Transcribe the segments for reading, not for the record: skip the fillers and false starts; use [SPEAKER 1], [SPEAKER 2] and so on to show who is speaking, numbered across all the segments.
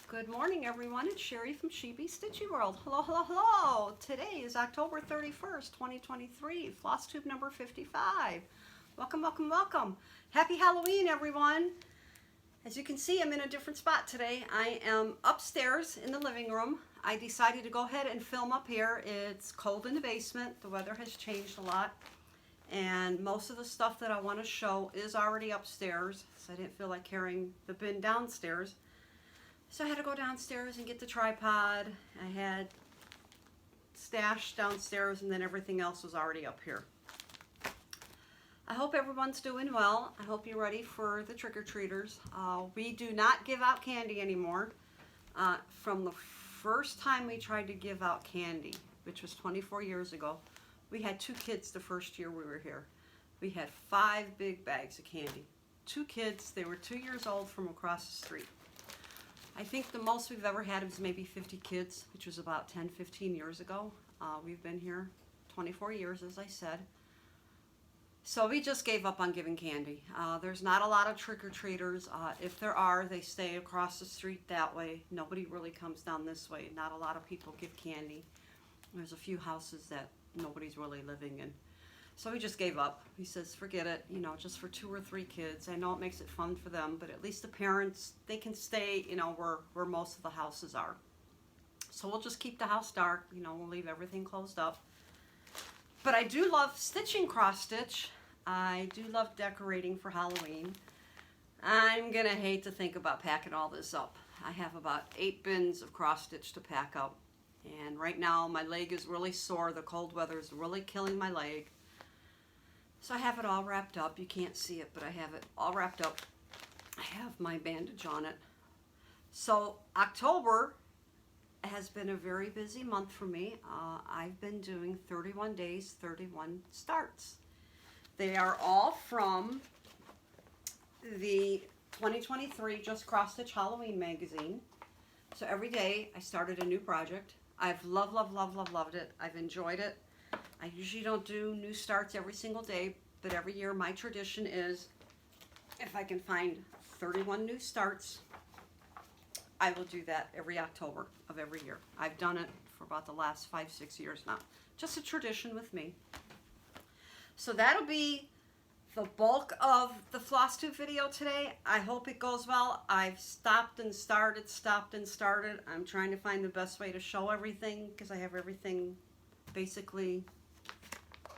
[SPEAKER 1] Good morning, everyone. It's Sherry from Stitchy World. Hello, hello, hello. Today is October 31st, 2023, Floss Tube number 55. Welcome, welcome, welcome. Happy Halloween, everyone. As you can see, I'm in a different spot today. I am upstairs in the living room. I decided to go ahead and film up here. It's cold in the basement. The weather has changed a lot. And most of the stuff that I want to show is already upstairs, so I didn't feel like carrying the bin downstairs. So I had to go downstairs and get the tripod. I had stashed downstairs, and then everything else was already up here. I hope everyone's doing well. I hope you're ready for the trick-or-treaters. We do not give out candy anymore. From the first time we tried to give out candy, which was 24 years ago, we had 2 kids the first year we were here. We had 5 big bags of candy. 2 kids, they were 2 years old, from across the street. I think the most we've ever had was maybe 50 kids, which was about 10, 15 years ago. We've been here 24 years, as I said. So we just gave up on giving candy. There's not a lot of trick-or-treaters. If there are, they stay across the street that way. Nobody really comes down this way. Not a lot of people give candy. There's a few houses that nobody's really living in. So we just gave up. He says, forget it, you know, just for 2 or 3 kids. I know it makes it fun for them, but at least the parents, they can stay, you know, where most of the houses are. So we'll just keep the house dark, you know, we'll leave everything closed up. But I do love stitching cross stitch. I do love decorating for Halloween. I'm gonna hate to think about packing all this up. I have about 8 bins of cross stitch to pack up. And right now my leg is really sore. The cold weather is really killing my leg. So I have it all wrapped up. You can't see it, but I have it all wrapped up. I have my bandage on it. So October has been a very busy month for me. I've been doing 31 days, 31 starts. They are all from the 2023 Just Cross Stitch Halloween magazine. So every day I started a new project. I've loved it. I've enjoyed it. I usually don't do new starts every single day, but every year my tradition is if I can find 31 new starts, I will do that every October of every year. I've done it for about the last 5, 6 years now. Just a tradition with me. So that'll be the bulk of the floss tube video today. I hope it goes well. I've stopped and started. I'm trying to find the best way to show everything because I have everything basically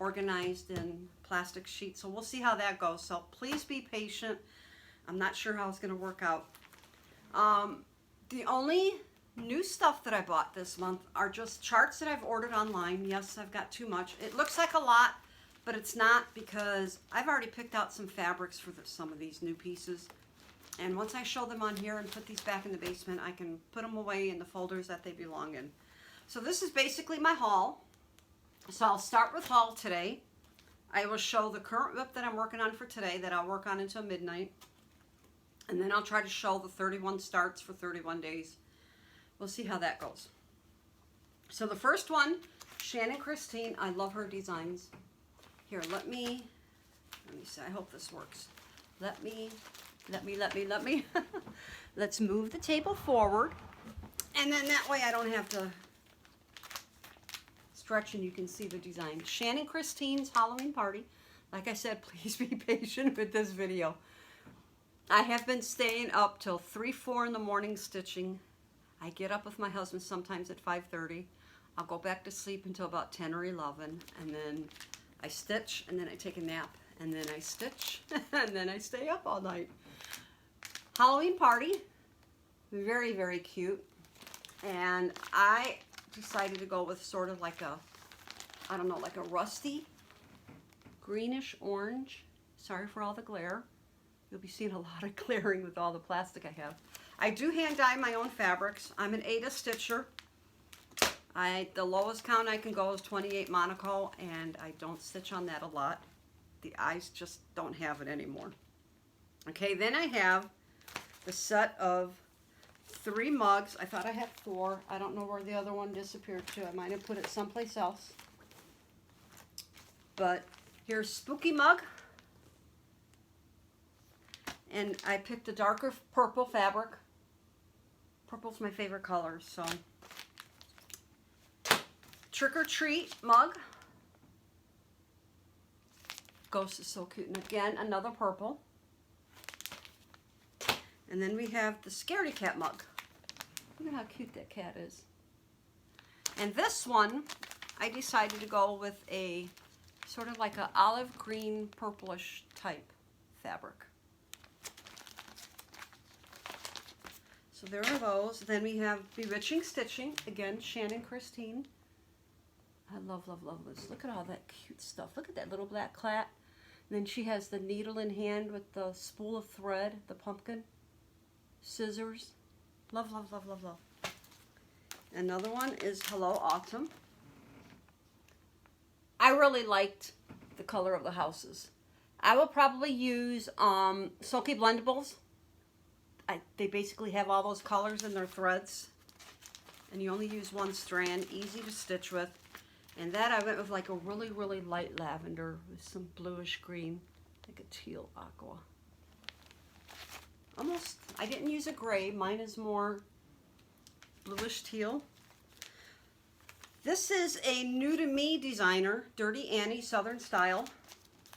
[SPEAKER 1] organized in plastic sheets. So we'll see how that goes. So please be patient. I'm not sure how it's going to work out. The only new stuff that I bought this month are just charts that I've ordered online. Yes, I've got too much. It looks like a lot, but it's not because I've already picked out some fabrics for some of these new pieces. And once I show them on here and put these back in the basement, I can put them away in the folders that they belong in. So this is basically my haul. So I'll start with haul today. I will show the current whip that I'm working on for today that I'll work on until midnight. And then I'll try to show the 31 starts for 31 days. We'll see how that goes. So the first one, Shannon Christine. I love her designs. Here, let me see. I hope this works. Let me. Let's move the table forward. And then that way I don't have to stretch and you can see the design. Shannon Christine's Halloween Party. Like I said, please be patient with this video. I have been staying up till 3, 4 in the morning stitching. I get up with my husband sometimes at 5:30. I'll go back to sleep until about 10 or 11, and then I stitch, and then I take a nap, and then I stitch, and then I stay up all night. Halloween Party, very, very cute. And I decided to go with sort of like a, I don't know, like a rusty greenish orange. Sorry for all the glare. You'll be seeing a lot of glaring with all the plastic I have. I do hand dye my own fabrics. I'm an Ada stitcher. The lowest count I can go is 28 Monaco, and I don't stitch on that a lot. The eyes just don't have it anymore. Okay, then I have the set of 3 mugs. I thought I had 4. I don't know where the other one disappeared to. I might have put it someplace else. But here's Spooky Mug. And I picked a darker purple fabric. Purple's my favorite color, so. Trick or Treat mug. Ghost is so cute. And again, another purple. And then we have the Scaredy Cat mug. Look at how cute that cat is. And this one, I decided to go with a sort of like an olive green purplish type fabric. So there are those. Then we have Bewitching Stitching. Again, Shannon Christine. I love, love, love this. Look at all that cute stuff. Look at that little black clat. And then she has the needle in hand with the spool of thread, the pumpkin, scissors. Love, love, love, love, love. Another one is Hello Autumn. I really liked the color of the houses. I will probably use Sulky Blendables. They basically have all those colors in their threads. And you only use one strand, easy to stitch with. And that I went with like a really, really light lavender with some bluish green, like a teal aqua. Almost, I didn't use a gray. Mine is more bluish teal. This is a new to me designer, Dirty Annie Southern Style.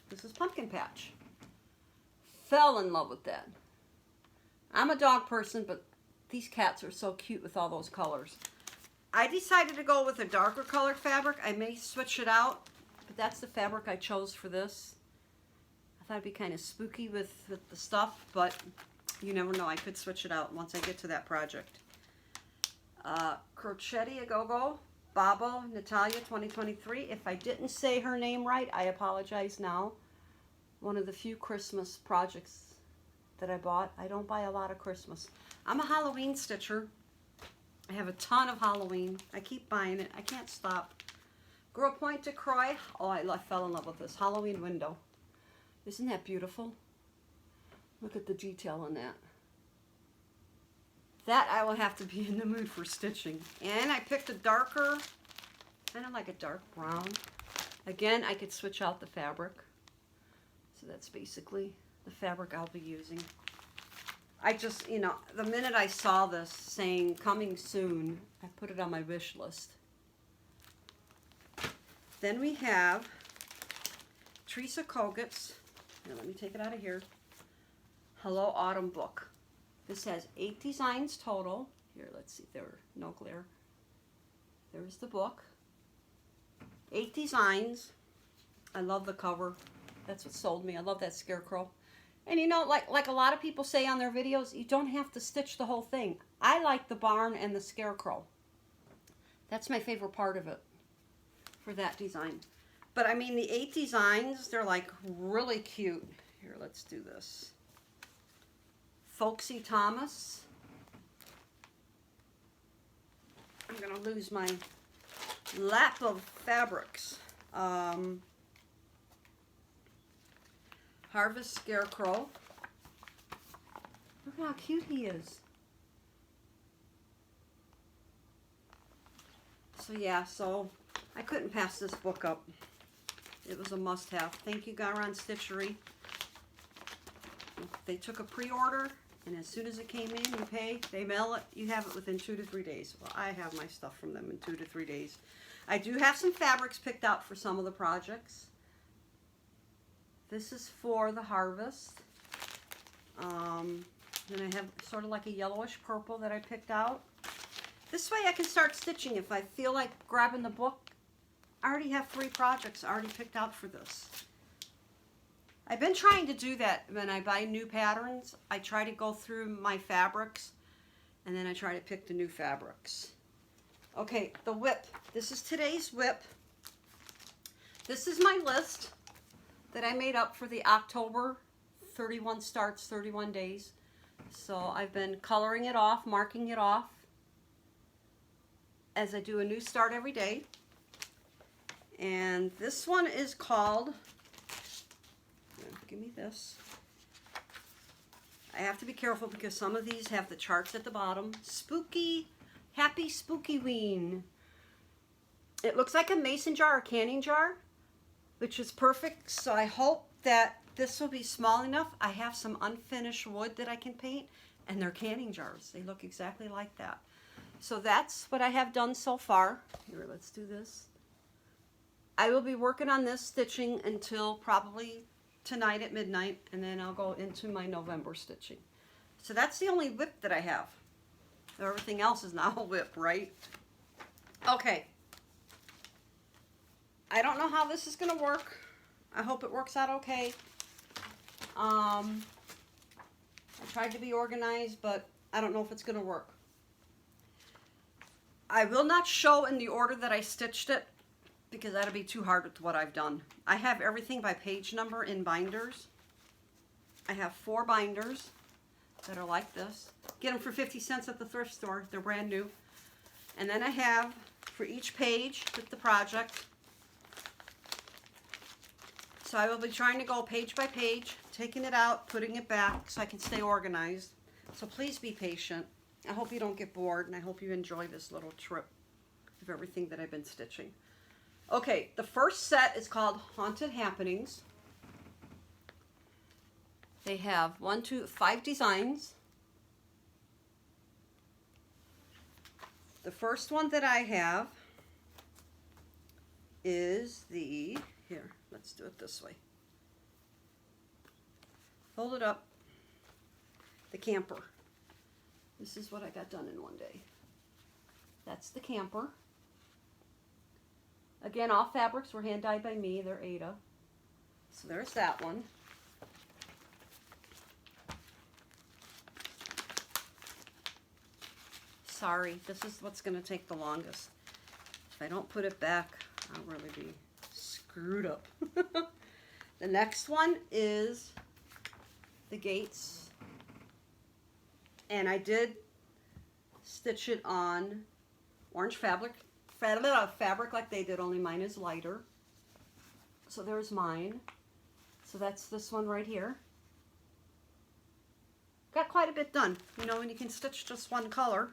[SPEAKER 1] This is Pumpkin Patch. Fell in love with that. I'm a dog person, but these cats are so cute with all those colors. I decided to go with a darker colored fabric. I may switch it out, but that's the fabric I chose for this. I thought it'd be kind of spooky with the stuff, but you never know. I could switch it out once I get to that project. Crochetti A Go-Go, Babo, Natalia 2023. If I didn't say her name right, I apologize now. One of the few Christmas projects that I bought. I don't buy a lot of Christmas. I'm a Halloween stitcher. I have a ton of Halloween. I keep buying it. I can't stop. Girl Point to Croy. Oh, I fell in love with this. Halloween window. Isn't that beautiful? Look at the detail on that. That I will have to be in the mood for stitching. And I picked a darker, kind of like a dark brown. Again, I could switch out the fabric. So that's basically the fabric I'll be using. I just, you know, the minute I saw this saying coming soon, I put it on my wish list. Then we have Teresa Kogut's, here, let me take it out of here, Hello Autumn book. This has 8 designs total. Here, let's see, there, no glare. There's the book. 8 designs. I love the cover. That's what sold me. I love that scarecrow. And you know, like a lot of people say on their videos, you don't have to stitch the whole thing. I like the barn and the scarecrow. That's my favorite part of it for that design. But I mean, the 8 designs, they're like really cute. Here, let's do this. Folksy Thomas. I'm going to lose my lap of fabrics. Harvest Scarecrow. Look how cute he is. So yeah, so I couldn't pass this book up. It was a must-have. Thank you, Garon Stitchery. They took a pre-order, and as soon as it came in, you pay, they mail it, you have it within 2 to 3 days. Well, I have my stuff from them in 2 to 3 days. I do have some fabrics picked out for some of the projects. This is for the harvest. Then I have sort of like a yellowish purple that I picked out. This way I can start stitching if I feel like grabbing the book. I already have 3 projects already picked out for this. I've been trying to do that when I buy new patterns. I try to go through my fabrics and then I try to pick the new fabrics. Okay, the whip. This is today's whip. This is my list that I made up for the October 31 starts, 31 days. So I've been coloring it off, marking it off as I do a new start every day. And this one is called, give me this. I have to be careful because some of these have the charts at the bottom. Spooky, Happy Spooky Ween. It looks like a mason jar or canning jar, which is perfect. So I hope that this will be small enough. I have some unfinished wood that I can paint, And they're canning jars. They look exactly like that. So that's what I have done so far. Here, let's do this. I will be working on this stitching until probably tonight at midnight, and then I'll go into my November stitching. So that's the only whip that I have. Everything else is now a whip, right? Okay. I don't know how this is going to work. I hope it works out okay. I tried to be organized, but I don't know if it's going to work. I will not show in the order that I stitched it because that'll be too hard with what I've done. I have everything by page number in binders. I have 4 binders that are like this. Get them for 50 cents at the thrift store. They're brand new. And then I have for each page with the project. So I will be trying to go page by page, taking it out, putting it back so I can stay organized. So please be patient. I hope you don't get bored, and I hope you enjoy this little trip of everything that I've been stitching. Okay, the first set is called Haunted Happenings. They have 5 designs. The first one that I have is here, let's do it this way. Hold it up. The camper. This is what I got done in one day. That's the camper. Again, all fabrics were hand dyed by me. They're Ada. So there's that one. Sorry, this is what's going to take the longest. If I don't put it back, I'll really be screwed up. The next one is the gates. And I did stitch it on orange fabric like they did, only mine is lighter. So there's mine. So that's this one right here. Got quite a bit done, you know, when you can stitch just one color.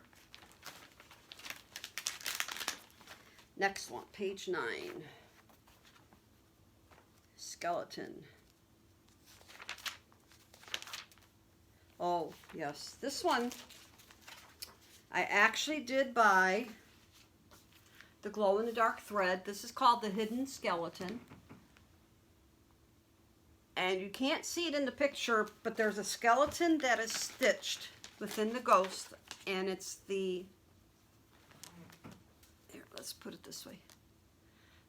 [SPEAKER 1] Next one, page 9. Skeleton. Oh, yes. This one, I actually did buy the glow-in-the-dark thread. This is called the Hidden Skeleton. And you can't see it in the picture, but there's a skeleton that is stitched within the ghost, and it's the... Here, let's put it this way.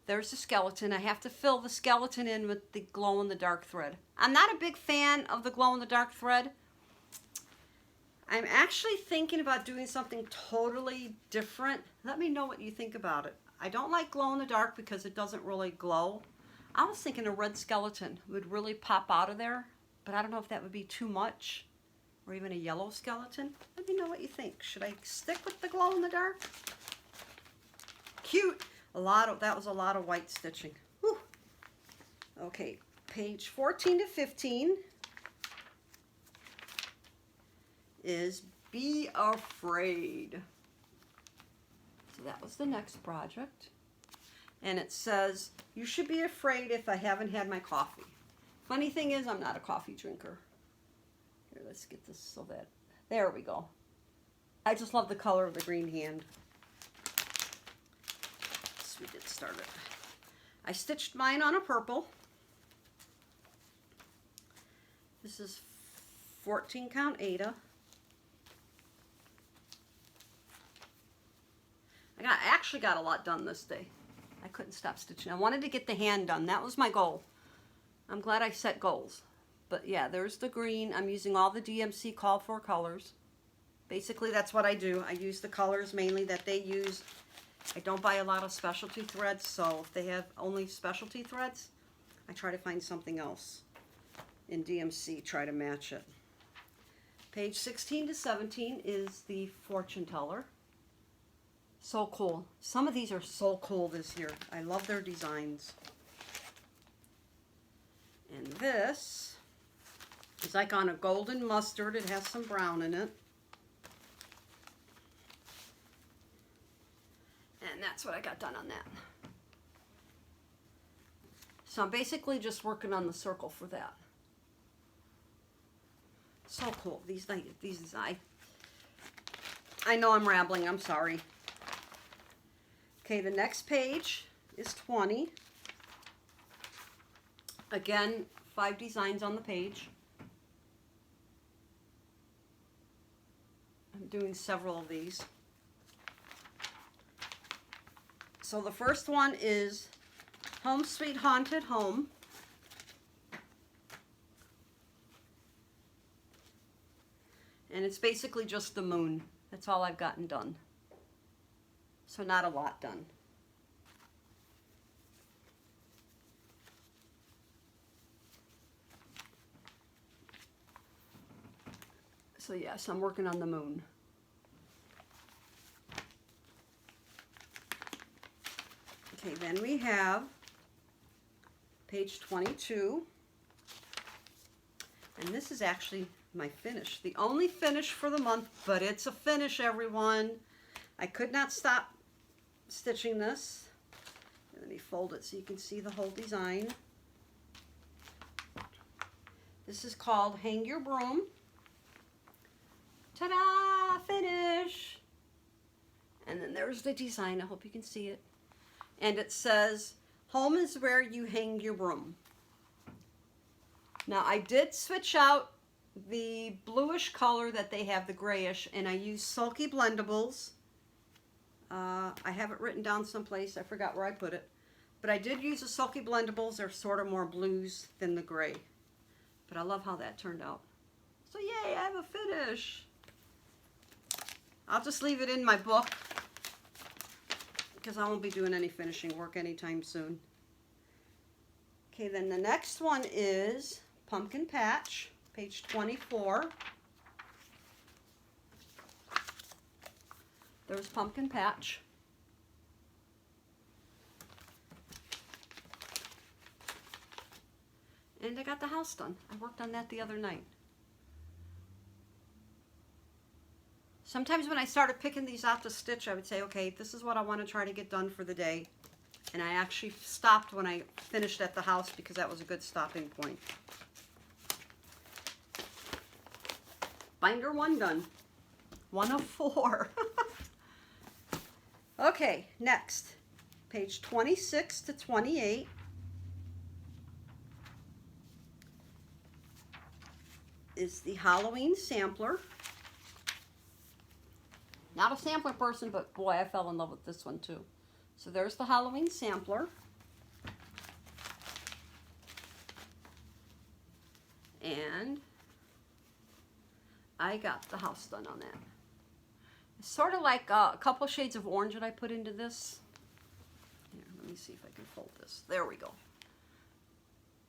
[SPEAKER 1] There's the skeleton. I have to fill the skeleton in with the glow-in-the-dark thread. I'm not a big fan of the glow-in-the-dark thread. I'm actually thinking about doing something totally different. Let me know what you think about it. I don't like glow-in-the-dark because it doesn't really glow. I was thinking a red skeleton would really pop out of there, but I don't know if that would be too much, or even a yellow skeleton. Let me know what you think. Should I stick with the glow-in-the-dark? Cute. That was a lot of white stitching. Whew. Okay, page 14 to 15 is Be Afraid. So that was the next project. And it says, you should be afraid if I haven't had my coffee. Funny thing is, I'm not a coffee drinker. Here, let's get this so that, there we go. I just love the color of the green hand. So we did start it. I stitched mine on a purple. This is 14 count Ada. I actually got a lot done this day. I couldn't stop stitching. I wanted to get the hand done. That was my goal. I'm glad I set goals. But yeah, there's the green. I'm using all the DMC called for colors. Basically, that's what I do. I use the colors mainly that they use. I don't buy a lot of specialty threads, so if they have only specialty threads, I try to find something else in DMC, try to match it. Page 16 to 17 is the fortune teller. So cool. Some of these are so cool this year. I love their designs. And this is like on a golden mustard. It has some brown in it. And that's what I got done on that. So I'm basically just working on the circle for that. So cool. These I know I'm rambling. I'm sorry. Okay, the next page is 20. Again, 5 designs on the page. I'm doing several of these. So the first one is Home Sweet Haunted Home. And it's basically just the moon. That's all I've gotten done. So not a lot done. So yes, I'm working on the moon. Okay, then we have page 22. And this is actually my finish. The only finish for the month, but it's a finish, everyone. I could not stop stitching this. Let me fold it so you can see the whole design. This is called Hang Your Broom. Ta-da! Finish! And then there's the design. I hope you can see it. And it says, home is where you hang your broom. Now I did switch out the bluish color that they have, the grayish, and I used Sulky Blendables. I have it written down someplace. I forgot where I put it. But I did use the Sulky Blendables. They're sort of more blues than the gray. But I love how that turned out. So yay, I have a finish. I'll just leave it in my book because I won't be doing any finishing work anytime soon. Okay, then the next one is Pumpkin Patch, page 24. There's Pumpkin Patch. And I got the house done. I worked on that the other night. Sometimes when I started picking these out to stitch, I would say, okay, this is what I want to try to get done for the day. And I actually stopped when I finished at the house because that was a good stopping point. Binder 1 done. 1 of 4. Okay, next. Page 26 to 28. Is the Halloween sampler. Not a sampler person, but boy, I fell in love with this one too. So there's the Halloween sampler. And I got the house done on that. It's sort of like a couple shades of orange that I put into this. Here, let me see if I can fold this. There we go.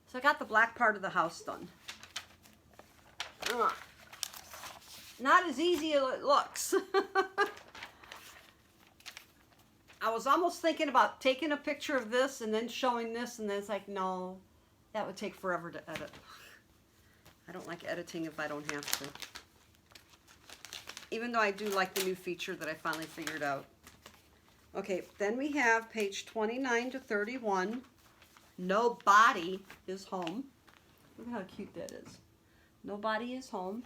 [SPEAKER 1] So I got the black part of the house done. Not as easy as it looks. I was almost thinking about taking a picture of this and then showing this, and then it's like, no, that would take forever to edit. I don't like editing if I don't have to. Even though I do like the new feature that I finally figured out. Okay, then we have page 29 to 31. Nobody is home. Look how cute that is. Nobody is home.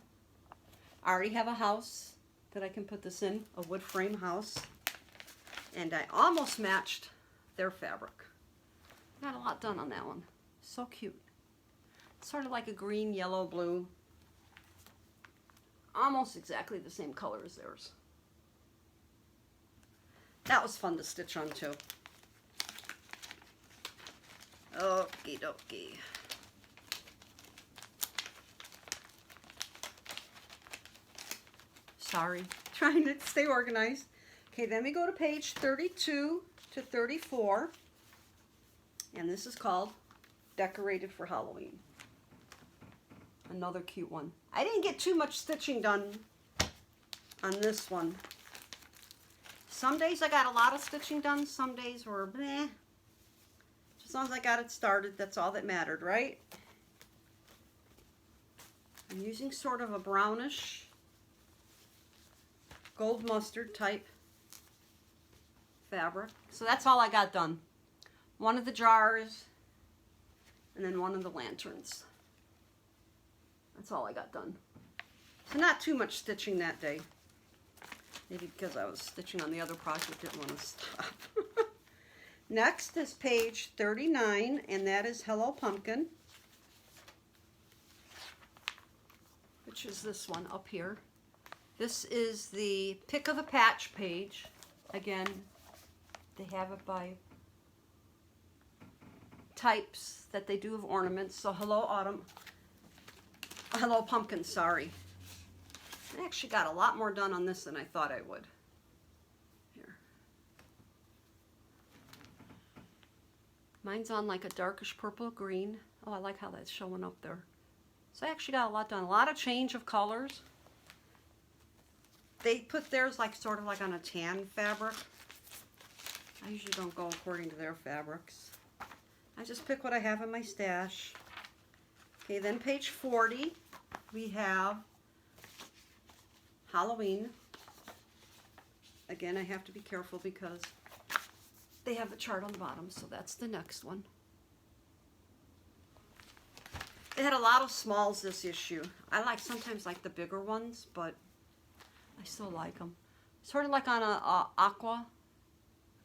[SPEAKER 1] I already have a house that I can put this in, a wood frame house. And I almost matched their fabric. Got a lot done on that one. So cute. Sort of like a green, yellow, blue. Almost exactly the same color as theirs. That was fun to stitch on too. Okie dokie. Sorry, trying to stay organized. Okay, then we go to page 32 to 34. And this is called Decorated for Halloween. Another cute one. I didn't get too much stitching done on this one. Some days I got a lot of stitching done. Some days were meh. As long as I got it started, that's all that mattered, right? I'm using sort of a brownish gold mustard type fabric. So that's all I got done. One of the jars and then one of the lanterns. That's all I got done. So not too much stitching that day. Maybe because I was stitching on the other project, didn't want to stop. Next is page 39, and that is Hello Pumpkin, which is this one up here. This is the Pick of the Patch page. Again, they have it by types that they do of ornaments. So Hello Pumpkin, sorry. I actually got a lot more done on this than I thought I would. Here. Mine's on like a darkish purple green. Oh, I like how that's showing up there. So I actually got a lot done. A lot of change of colors. They put theirs like sort of like on a tan fabric. I usually don't go according to their fabrics. I just pick what I have in my stash. Okay, then page 40, we have Halloween. Again, I have to be careful because they have the chart on the bottom, so that's the next one. They had a lot of smalls this issue. I sometimes like the bigger ones, but I still like them. Sort of like on a aqua.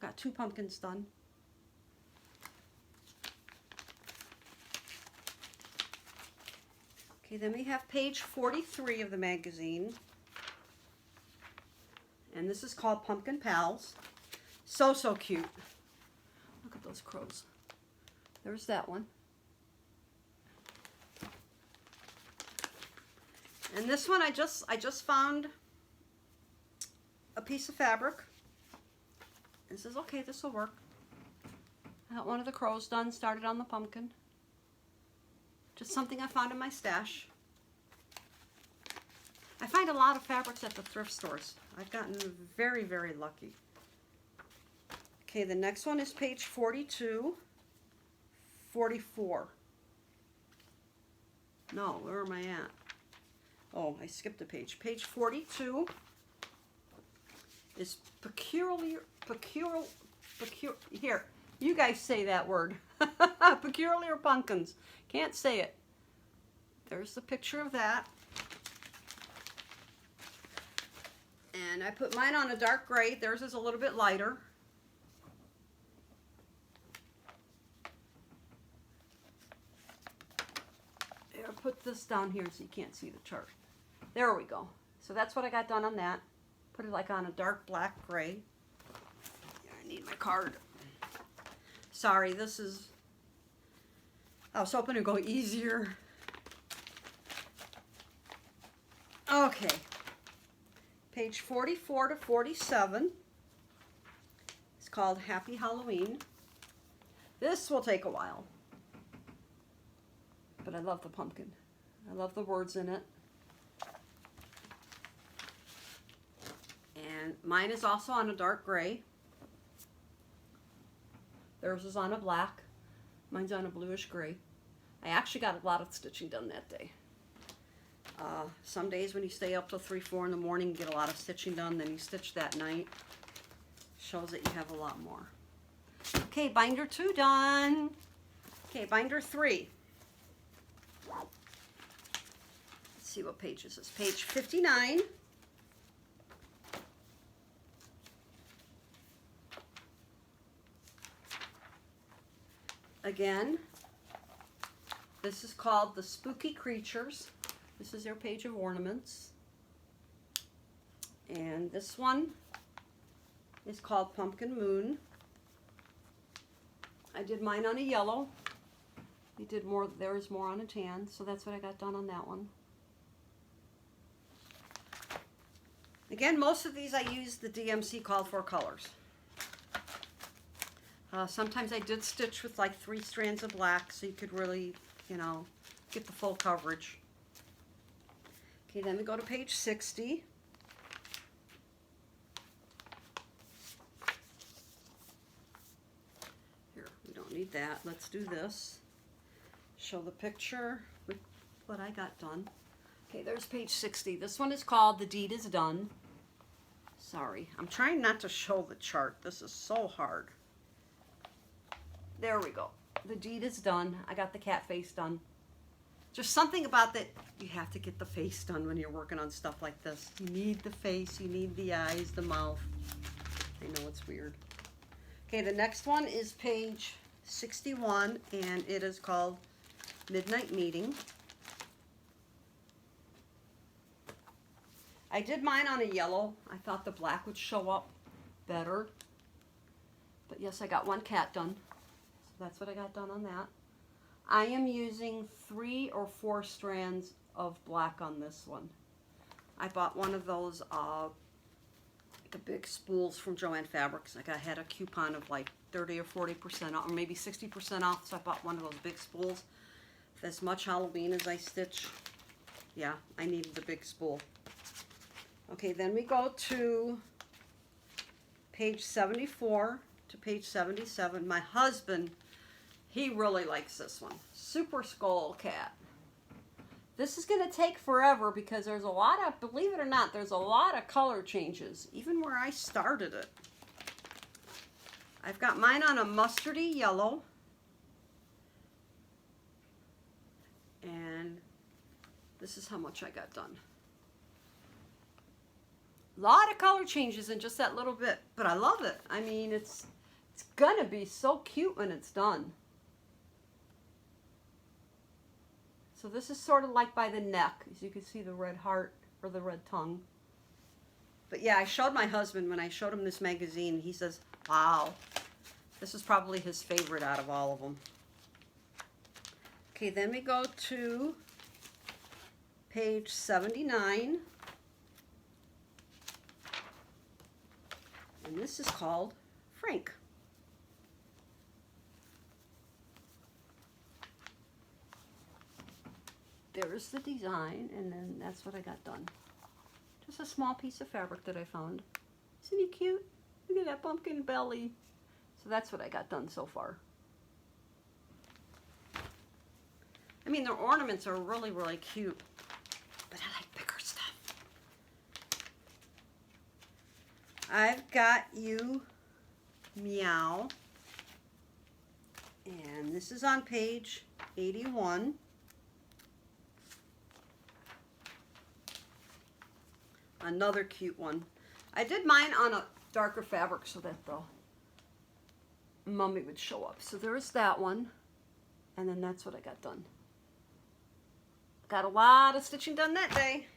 [SPEAKER 1] Got 2 pumpkins done. Okay, then we have page 43 of the magazine. And this is called Pumpkin Pals. So, so cute. Look at those crows. There's that one. And this one I just found a piece of fabric. And says, okay, this will work. I got one of the crows done, started on the pumpkin. Just something I found in my stash. I find a lot of fabrics at the thrift stores. I've gotten very, very lucky. Okay, the next one is page 42, 44. No, where am I at? Oh, I skipped a page. Page 42 is here, you guys say that word. Peculiar pumpkins. Can't say it. There's the picture of that. And I put mine on a dark gray. Theirs is a little bit lighter. Here, I'll put this down here so you can't see the chart. There we go. So that's what I got done on that. Put it like on a dark black gray. I need my card. Sorry, this is... I was hoping to go easier. Okay. Page 44 to 47. It's called Happy Halloween. This will take a while. But I love the pumpkin. I love the words in it. And mine is also on a dark gray. Theirs is on a black. Mine's on a bluish gray. I actually got a lot of stitching done that day. Some days when you stay up till 3, 4 in the morning, you get a lot of stitching done, then you stitch that night. Shows that you have a lot more. Okay, binder 2 done. Okay, binder 3. Let's see what page is this. Page 59. Again, this is called the Spooky Creatures. This is their page of ornaments. And this one is called Pumpkin Moon. I did mine on a yellow. You did more, there's more on a tan, so that's what I got done on that one. Again, most of these I used the DMC called for colors. Sometimes I did stitch with like 3 strands of black so you could really, you know, get the full coverage. Okay, then we go to page 60. Here, we don't need that. Let's do this. Show the picture with what I got done. Okay, there's page 60. This one is called The Deed is Done. Sorry, I'm trying not to show the chart. This is so hard. There we go. The deed is done. I got the cat face done. Just something about that, you have to get the face done when you're working on stuff like this. You need the face, you need the eyes, the mouth. I know it's weird. Okay, the next one is page 61, and it is called Midnight Meeting. I did mine on a yellow. I thought the black would show up better. But yes, I got one cat done. So that's what I got done on that. I am using 3 or 4 strands of black on this one. I bought one of those the big spools from Joann Fabrics. Like I had a coupon of like 30 or 40% off, or maybe 60% off, so I bought one of those big spools. As much Halloween as I stitch, yeah, I needed the big spool. Okay, then we go to page 74 to page 77. My husband, he really likes this one. Super Skull Cat. This is going to take forever because there's a lot of, believe it or not, there's a lot of color changes, even where I started it. I've got mine on a mustardy yellow. And this is how much I got done. A lot of color changes in just that little bit, but I love it. I mean, it's going to be so cute when it's done. So this is sort of like by the neck, as you can see the red heart or the red tongue. But yeah, I showed my husband when I showed him this magazine. He says, wow, this is probably his favorite out of all of them. Okay, then we go to page 79. And this is called Frank. There's the design, and then that's what I got done. Just a small piece of fabric that I found. Isn't he cute? Look at that pumpkin belly. So that's what I got done so far. I mean, their ornaments are really, really cute, but I like bigger stuff. I've got you, Meow, and this is on page 81. Another cute one. I did mine on a darker fabric so that the mummy would show up. So there's that one, and then that's what I got done. Got a lot of stitching done that day.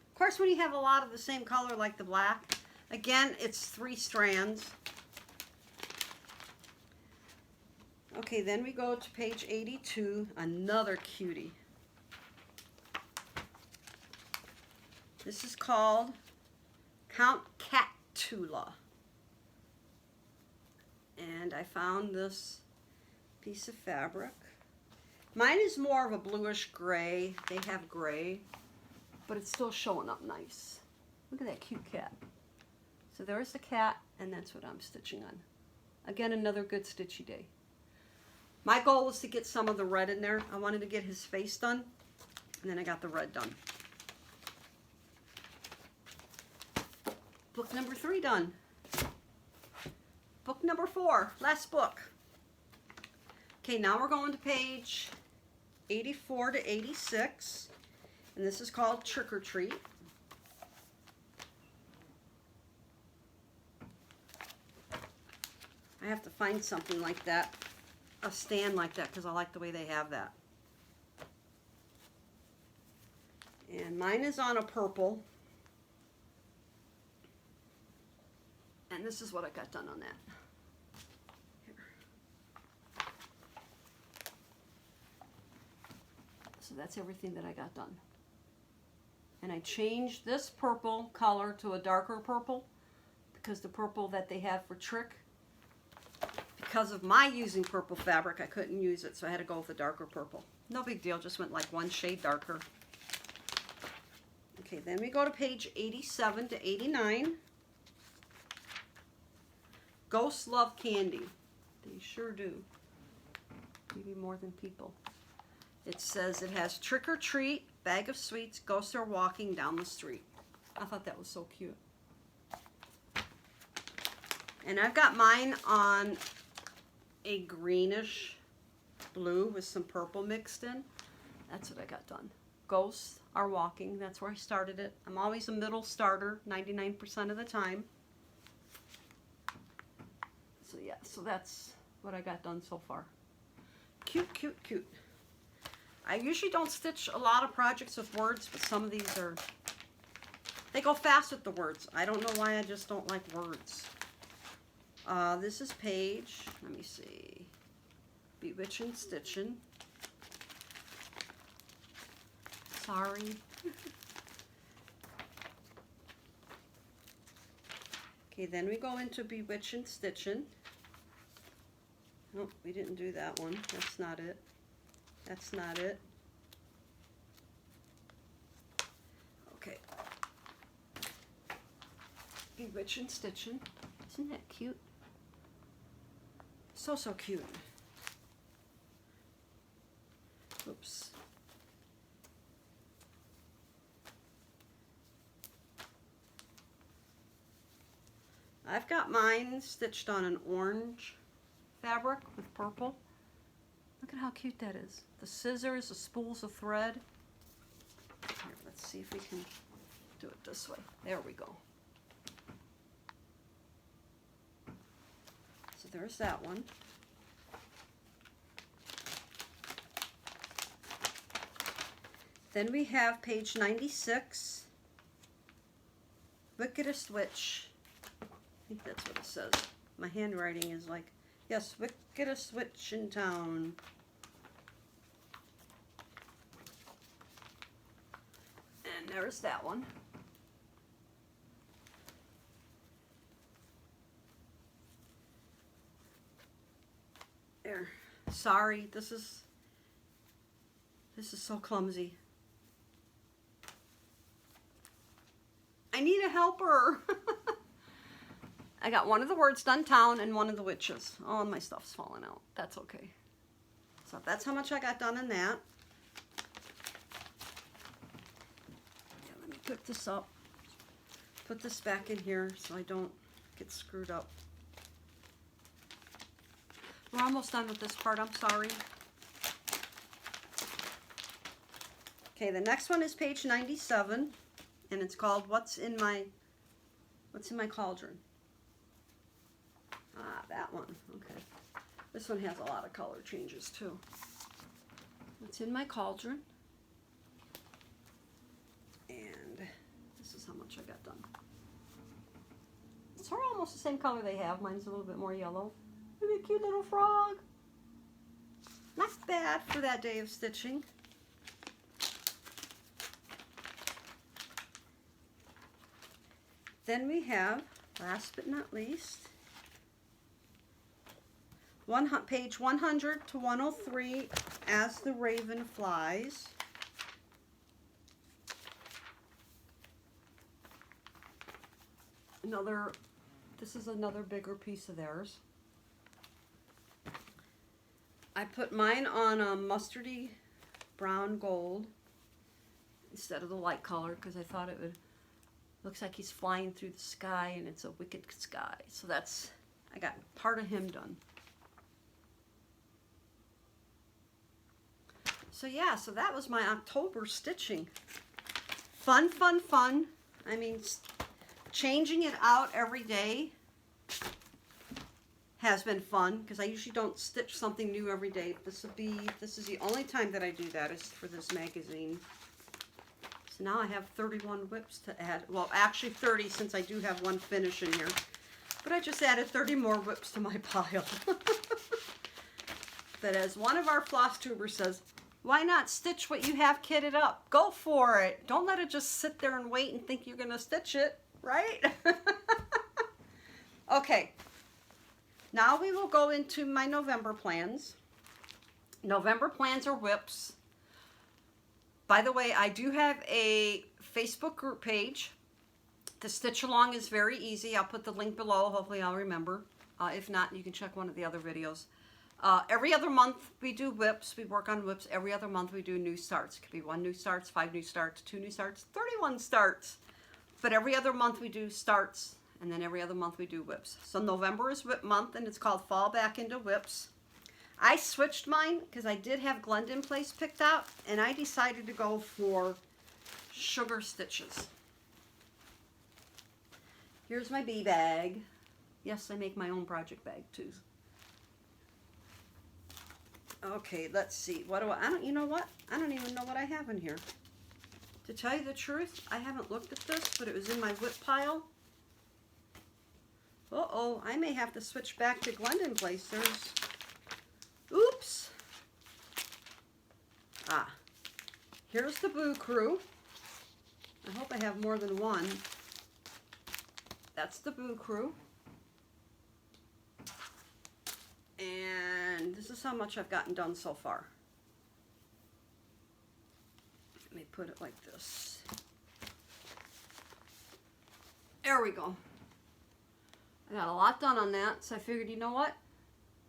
[SPEAKER 1] Of course, when you have a lot of the same color like the black, again, it's 3 strands. Okay, then we go to page 82, another cutie. This is called Count Catula. And I found this piece of fabric. Mine is more of a bluish gray. They have gray, but it's still showing up nice. Look at that cute cat. So there's the cat, and that's what I'm stitching on. Again, another good stitchy day. My goal was to get some of the red in there. I wanted to get his face done, and then I got the red done. Book number 3 done. Book number 4, last book. Okay, now we're going to page 84 to 86, and this is called Trick or Treat. I have to find something like that, a stand like that, because I like the way they have that. And mine is on a purple. And this is what I got done on that. Here. So that's everything that I got done. And I changed this purple color to a darker purple because the purple that they have for Trick, because of my using purple fabric, I couldn't use it, so I had to go with a darker purple. No big deal, just went like 1 shade darker. Okay, then we go to page 87 to 89. Ghosts love candy. They sure do. Maybe more than people. It says it has trick or treat, bag of sweets, ghosts are walking down the street. I thought that was so cute. And I've got mine on a greenish blue with some purple mixed in. That's what I got done. Ghosts are walking. That's where I started it. I'm always a middle starter 99% of the time. So yeah, so that's what I got done so far. Cute, cute, cute. I usually don't stitch a lot of projects with words, but some of these are, they go fast with the words. I don't know why, I just don't like words. This is page, let me see, Bewitching Stitching. Sorry. Okay, then we go into Bewitching Stitching. Oh, we didn't do that one. That's not it. That's not it. Okay. Bewitching Stitching. Isn't that cute? So, so cute. Oops. I've got mine stitched on an orange fabric with purple. Look at how cute that is. The scissors, the spools of thread. Here, let's see if we can do it this way. There we go. So there's that one. Then we have page 96, Wickedest Witch. I think that's what it says. My handwriting is like, yes, wickedest witch in town. And there's that one. There. Sorry, this is so clumsy. I need a helper. I got one of the words done, town, and one of the witches. Oh, my stuff's falling out. That's okay. So that's how much I got done in that. Yeah, let me pick this up. Put this back in here so I don't get screwed up. We're almost done with this part. I'm sorry. Okay, the next one is page 97, and it's called What's in My Cauldron? Ah, that one. Okay. This one has a lot of color changes too. What's in my cauldron? And this is how much I got done. It's almost the same color they have. Mine's a little bit more yellow. Look at a cute little frog. Not bad for that day of stitching. Then we have, last but not least, page 100 to 103, As the Raven Flies. This is another bigger piece of theirs. I put mine on a mustardy brown gold instead of the light color because I thought it would, looks like he's flying through the sky and it's a wicked sky. So that's, I got part of him done. So yeah, so that was my October stitching. Fun, fun, fun. I mean, changing it out every day has been fun because I usually don't stitch something new every day. This is the only time that I do that is for this magazine. So now I have 31 whips to add. Well, actually 30 since I do have one finish in here. But I just added 30 more whips to my pile. But as one of our floss tubers says, why not stitch what you have kitted up? Go for it. Don't let it just sit there and wait and think you're going to stitch it, right? Okay. Now we will go into my November plans. November plans are whips. By the way, I do have a Facebook group page. The stitch along is very easy. I'll put the link below. Hopefully I'll remember. If not, you can check one of the other videos. Every other month we do whips. We work on whips. Every other month we do new starts. It could be 1 new starts, 5 new starts, 2 new starts, 31 starts. But every other month we do starts, and then every other month we do whips. So November is whip month, and it's called Fall Back into Whips. I switched mine because I did have Glendon Place picked out, and I decided to go for Sugar Stitches. Here's my bee bag. Yes, I make my own project bag too. Okay, let's see. What do I don't, you know what? I don't even know what I have in here. To tell you the truth, I haven't looked at this, but it was in my whip pile. Uh-oh, I may have to switch back to Glendon Place. There's, oops. Ah, here's the Boo Crew. I hope I have more than one. That's the Boo Crew. And this is how much I've gotten done so far. Let me put it like this. There we go. I got a lot done on that, so I figured, you know what?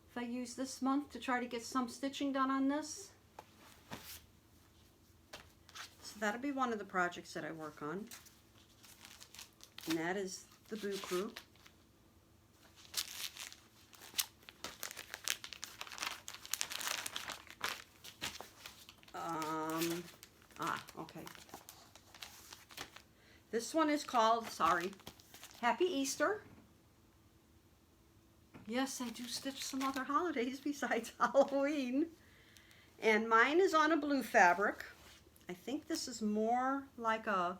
[SPEAKER 1] If I use this month to try to get some stitching done on this. So that'll be one of the projects that I work on. And that is the Boo Crew. Okay. This one is called, sorry, Happy Easter. Yes, I do stitch some other holidays besides Halloween. And mine is on a blue fabric. I think this is more like a,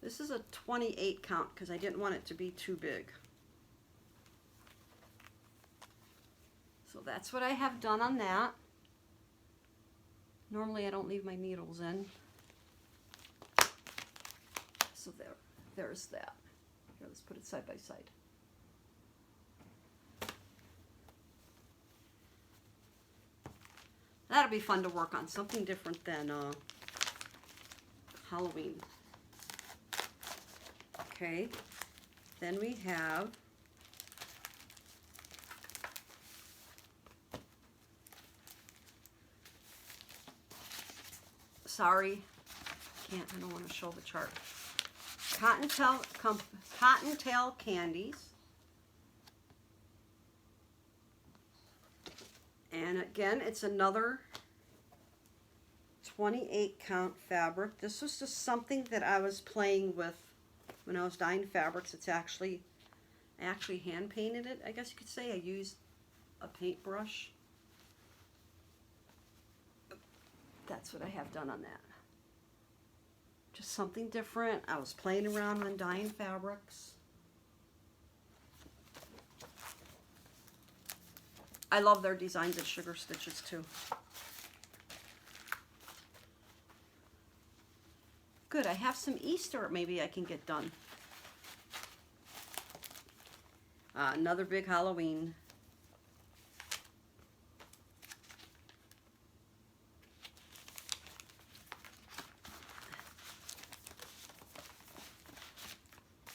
[SPEAKER 1] this is a 28 count because I didn't want it to be too big. So that's what I have done on that. Normally I don't leave my needles in. So there's that. Here, let's put it side by side. That'll be fun to work on, something different than Halloween. Okay, then we have sorry, I don't want to show the chart. Cottontail candies. And again, it's another 28 count fabric. This was just something that I was playing with when I was dyeing fabrics. It's actually, I actually hand painted it, I guess you could say. I used a paintbrush. That's what I have done on that. Just something different. I was playing around when dyeing fabrics. I love their designs at Sugar Stitches too. Good, I have some Easter maybe I can get done. Another big Halloween.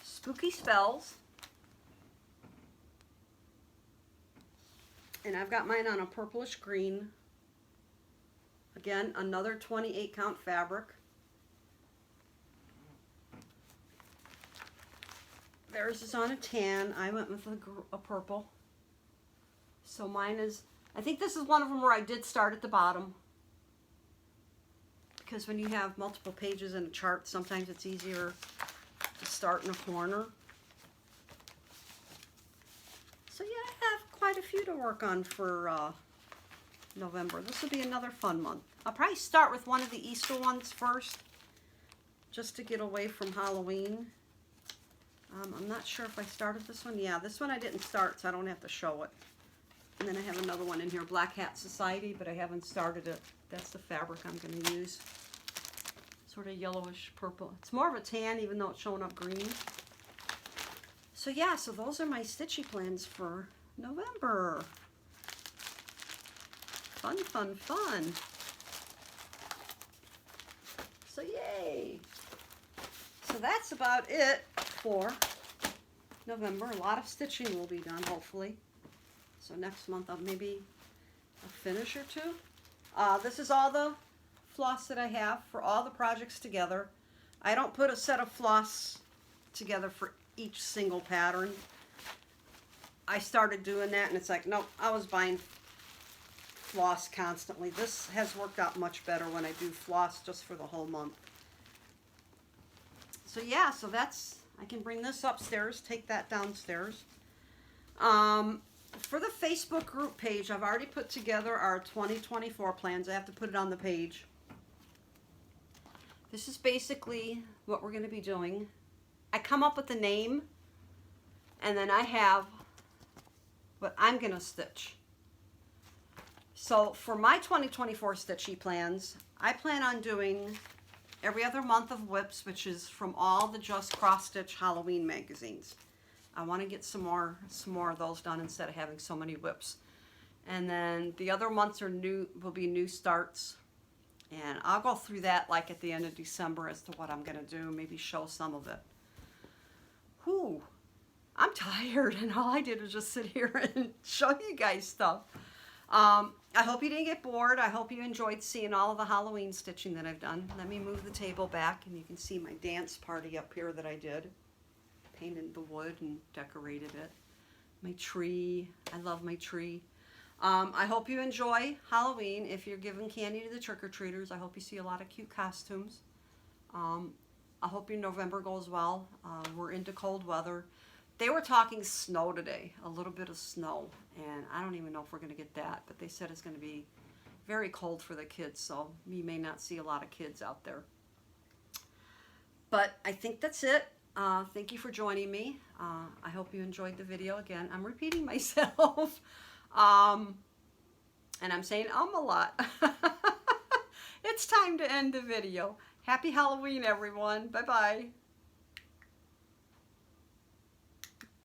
[SPEAKER 1] Spooky Spells. And I've got mine on a purplish green. Again, another 28 count fabric. Theirs is on a tan. I went with a purple. So mine is, I think this is one of them where I did start at the bottom. Because when you have multiple pages in a chart, sometimes it's easier to start in a corner. So yeah, I have quite a few to work on for November. This will be another fun month. I'll probably start with one of the Easter ones first, just to get away from Halloween. I'm not sure if I started this one. Yeah, this one I didn't start, so I don't have to show it. And then I have another one in here, Black Hat Society, but I haven't started it. That's the fabric I'm going to use. Sort of yellowish purple. It's more of a tan, even though it's showing up green. So yeah, so those are my stitchy plans for November. Fun, fun, fun. So yay. So that's about it for November. A lot of stitching will be done, hopefully. So next month I'll maybe a finish or two. This is all the floss that I have for all the projects together. I don't put a set of floss together for each single pattern. I started doing that and it's like, nope, I was buying floss constantly. This has worked out much better when I do floss just for the whole month. So yeah, so that's, I can bring this upstairs, take that downstairs. For the Facebook group page, I've already put together our 2024 plans. I have to put it on the page. This is basically what we're going to be doing. I come up with the name, and then I have what I'm going to stitch. So for my 2024 Stitchy plans, I plan on doing every other month of whips, which is from all the Just Cross Stitch Halloween magazines. I want to get some more of those done instead of having so many whips. And then the other months will be new starts. And I'll go through that like at the end of December as to what I'm going to do, maybe show some of it. Whew, I'm tired, and all I did was just sit here and show you guys stuff. I hope you didn't get bored. I hope you enjoyed seeing all of the Halloween stitching that I've done. Let me move the table back, and you can see my dance party up here that I did. Painted the wood and decorated it. My tree, I love my tree. I hope you enjoy Halloween. If you're giving candy to the trick-or-treaters, I hope you see a lot of cute costumes. I hope your November goes well. We're into cold weather. They were talking snow today, a little bit of snow, and I don't even know if we're going to get that, but they said it's going to be very cold for the kids, so you may not see a lot of kids out there. But I think that's it. Thank you for joining me. I hope you enjoyed the video. Again, I'm repeating myself. And I'm saying a lot. It's time to end the video. Happy Halloween, everyone. Bye-bye.